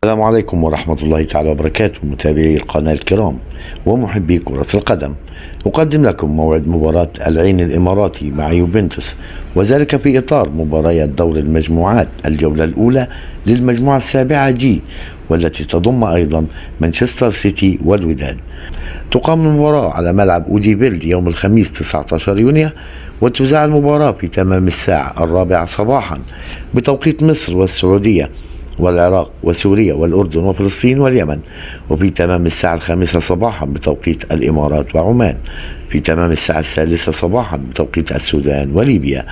السلام عليكم ورحمة الله تعالى وبركاته، متابعي القناة الكرام ومحبي كرة القدم. أقدم لكم موعد مباراة العين الإماراتي مع يوفنتوس، وذلك في إطار مباريات دور المجموعات الجولة الأولى للمجموعة السابعة جي، والتي تضم أيضا مانشستر سيتي والوداد. تقام المباراة على ملعب أودي بيلد يوم الخميس 19 يونيو، وتذاع المباراة في تمام الساعة 4 صباحا بتوقيت مصر والسعودية والعراق وسوريا والأردن وفلسطين واليمن، وفي تمام الساعة 5 صباحا بتوقيت الإمارات وعمان، في تمام الساعة 3 صباحا بتوقيت السودان وليبيا،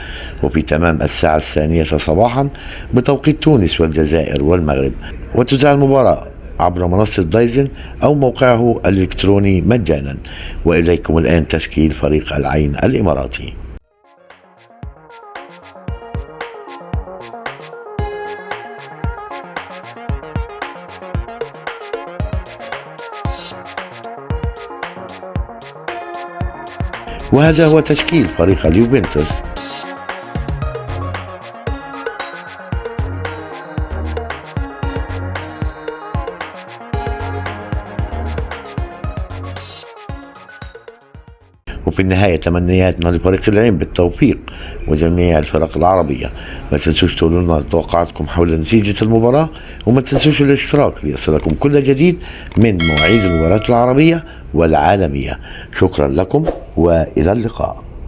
وفي تمام الساعة 2 صباحا بتوقيت تونس والجزائر والمغرب. وتذاع المباراة عبر منصة دايزن أو موقعه الإلكتروني مجانا. وإليكم الآن تشكيل فريق العين الإماراتي. وهذا هو تشكيل فريق اليوفنتوس. وفي النهاية تمنياتنا لفريق العين بالتوفيق وجميع الفرق العربية. ما تنسوش تقولوا لنا توقعاتكم حول نتيجة المباراة، وما تنسوش الاشتراك ليصلكم كل جديد من مواعيد المباريات العربية والعالمية. شكرا لكم وإلى اللقاء.